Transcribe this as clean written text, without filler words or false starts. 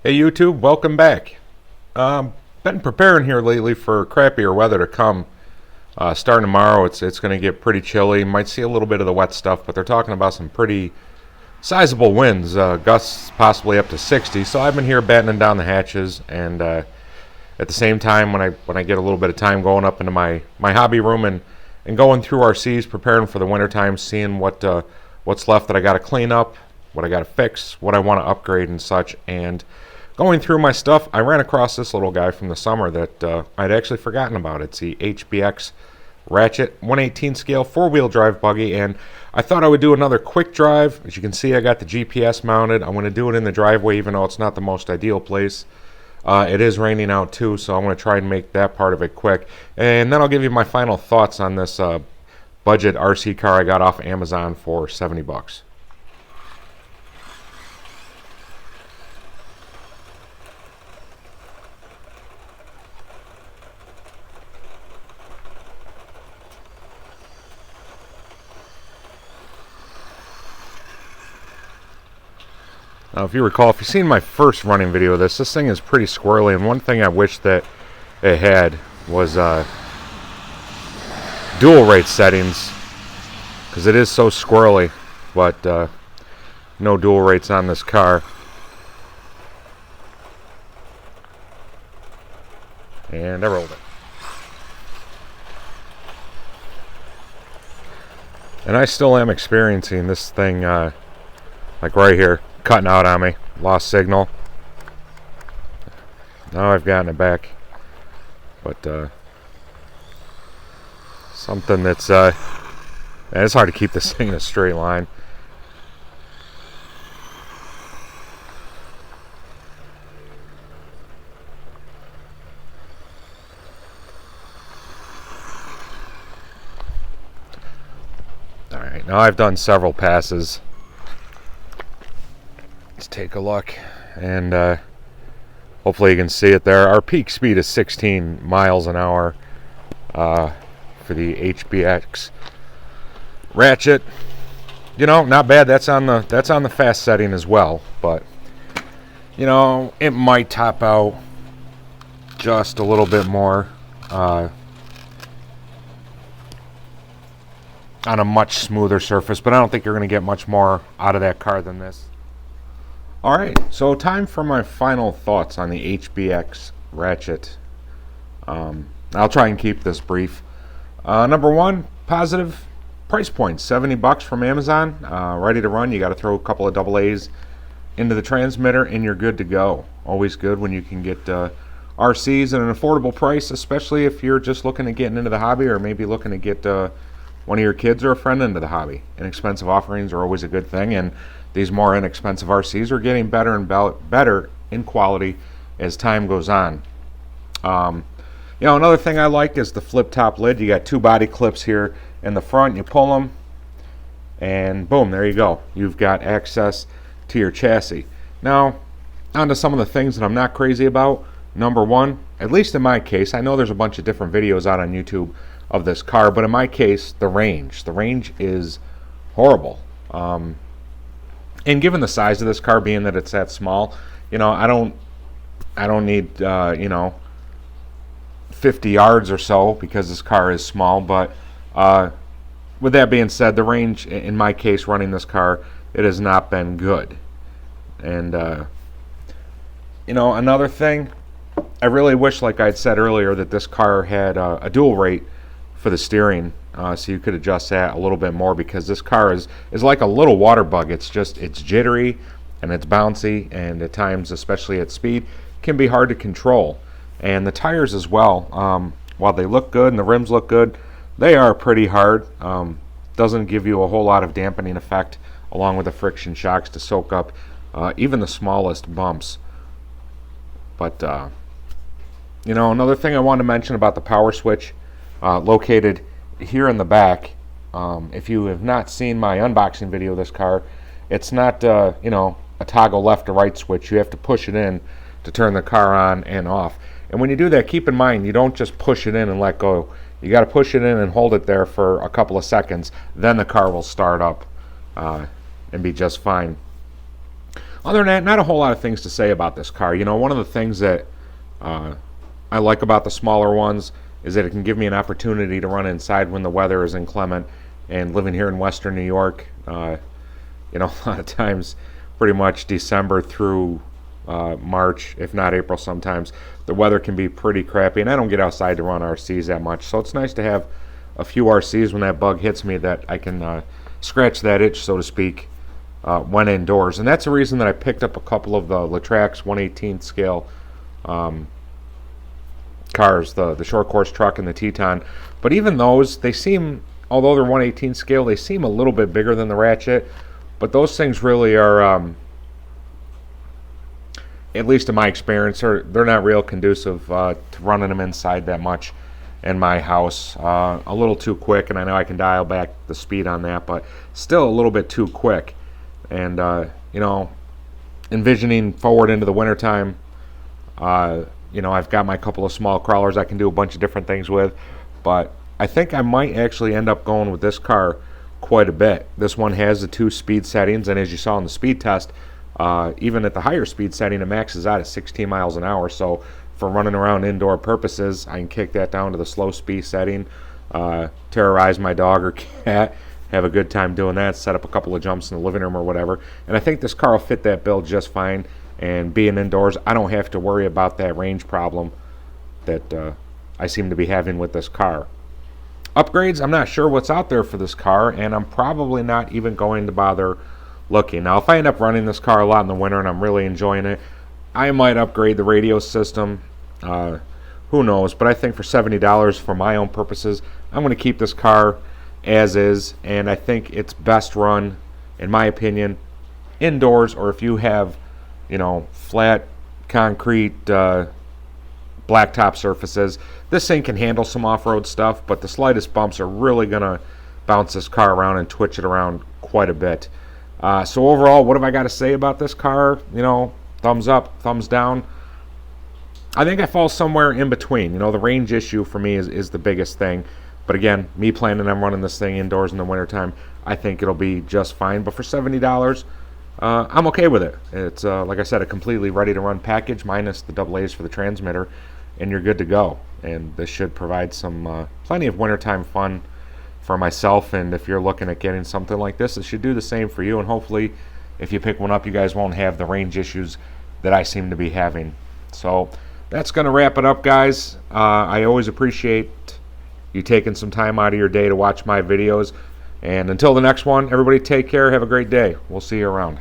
Hey YouTube, welcome back. Been preparing here lately for crappier weather to come. Starting tomorrow, it's going to get pretty chilly. Might see a little bit of the wet stuff, but they're talking about some pretty sizable winds, gusts possibly up to 60. So I've been here battening down the hatches, and at the same time, when I get a little bit of time, going up into my hobby room and going through RCs, preparing for the winter time, seeing what's left that I got to clean up, what I got to fix, what I want to upgrade and such. And going through my stuff, I ran across this little guy from the summer that I'd actually forgotten about. It's the HBX Ratchet 1/18 scale 4-wheel drive buggy, and I thought I would do another quick drive. As you can see, I got the GPS mounted. I'm going to do it in the driveway, even though it's not the most ideal place. It is raining out too, so I'm going to try and make that part of it quick. And then I'll give you my final thoughts on this budget RC car I got off Amazon for 70 bucks. Now, if you recall, if you've seen my first running video of this thing is pretty squirrely, and one thing I wish that it had was dual rate settings, because it is so squirrely, but no dual rates on this car. And I rolled it. And I still am experiencing this thing, like right here, cutting out on me. Lost signal. Now I've gotten it back, but something that's man, it's hard to keep this thing in a straight line. Alright, now I've done several passes. Let's take a look, and hopefully you can see it there. Our peak speed is 16 miles an hour for the HBX Ratchet. You know, not bad. That's on the fast setting as well, but you know, it might top out just a little bit more on a much smoother surface, but I don't think you're going to get much more out of that car than this. Alright, so time for my final thoughts on the HBX Ratchet. I'll try and keep this brief. Number one, positive price point, 70 bucks from Amazon. Ready to run. You got to throw a couple of AA's into the transmitter and you're good to go. Always good when you can get RCs at an affordable price, especially if you're just looking at getting into the hobby, or maybe looking to get one of your kids or a friend into the hobby. Inexpensive offerings are always a good thing, and these more inexpensive RCs are getting better and better in quality as time goes on. You know, another thing I like is the flip top lid. You got two body clips here in the front. You pull them, and boom, there you go. You've got access to your chassis. Now, on to some of the things that I'm not crazy about. Number one, at least in my case, I know there's a bunch of different videos out on YouTube of this car, but in my case, the range. The range is horrible. And given the size of this car, being that it's that small, you know, I don't need you know, 50 yards or so, because this car is small. But with that being said, the range in my case running this car, it has not been good. And you know, another thing, I really wish, like I'd said earlier, that this car had a dual rate for the steering, so you could adjust that a little bit more, because this car is like a little water bug. It's jittery and it's bouncy, and at times, especially at speed, can be hard to control. And the tires as well, while they look good and the rims look good, they are pretty hard. Doesn't give you a whole lot of dampening effect, along with the friction shocks to soak up even the smallest bumps. But you know, another thing I wanted to mention about the power switch, located here in the back. If you have not seen my unboxing video of this car, it's not you know, a toggle left to right switch. You have to push it in to turn the car on and off. And when you do that, keep in mind, you don't just push it in and let go. You got to push it in and hold it there for a couple of seconds. Then the car will start up and be just fine. Other than that, not a whole lot of things to say about this car. You know, one of the things that I like about the smaller ones is that it can give me an opportunity to run inside when the weather is inclement. And living here in Western New York, you know, a lot of times, pretty much December through March, if not April sometimes, the weather can be pretty crappy, and I don't get outside to run RCs that much. So it's nice to have a few RCs when that bug hits me that I can scratch that itch, so to speak, when indoors. And that's the reason that I picked up a couple of the Latrax 1/18 scale cars, the short course truck and the Teton. But even those, they seem, although they're 1/18 scale, they seem a little bit bigger than the Ratchet. But those things really are, at least in my experience, they're not real conducive to running them inside that much in my house. A little too quick, and I know I can dial back the speed on that, but still a little bit too quick. And, you know, envisioning forward into the wintertime, you know, I've got my couple of small crawlers I can do a bunch of different things with, but I think I might actually end up going with this car quite a bit. This one has the 2 speed settings, and as you saw in the speed test, even at the higher speed setting, it maxes out at 16 miles an hour. So for running around indoor purposes, I can kick that down to the slow speed setting, terrorize my dog or cat, have a good time doing that, set up a couple of jumps in the living room or whatever. And I think this car will fit that bill just fine. And being indoors, I don't have to worry about that range problem that I seem to be having with this car. Upgrades, I'm not sure what's out there for this car, and I'm probably not even going to bother looking. Now, if I end up running this car a lot in the winter and I'm really enjoying it, I might upgrade the radio system. Who knows? But I think for $70 for my own purposes, I'm going to keep this car as is, and I think it's best run, in my opinion, indoors, or if you have, you know, flat concrete blacktop surfaces. This thing can handle some off-road stuff, but the slightest bumps are really going to bounce this car around and twitch it around quite a bit. So overall, what have I got to say about this car? You know, thumbs up, thumbs down. I think I fall somewhere in between. You know, the range issue for me is the biggest thing. But again, me planning on running this thing indoors in the wintertime, I think it'll be just fine. But for $70, I'm okay with it. It's, like I said, a completely ready-to-run package, minus the double A's for the transmitter, and you're good to go. And this should provide some plenty of wintertime fun for myself. And if you're looking at getting something like this, it should do the same for you. And hopefully, if you pick one up, you guys won't have the range issues that I seem to be having. So that's going to wrap it up, guys. I always appreciate you taking some time out of your day to watch my videos. And until the next one, everybody take care. Have a great day. We'll see you around.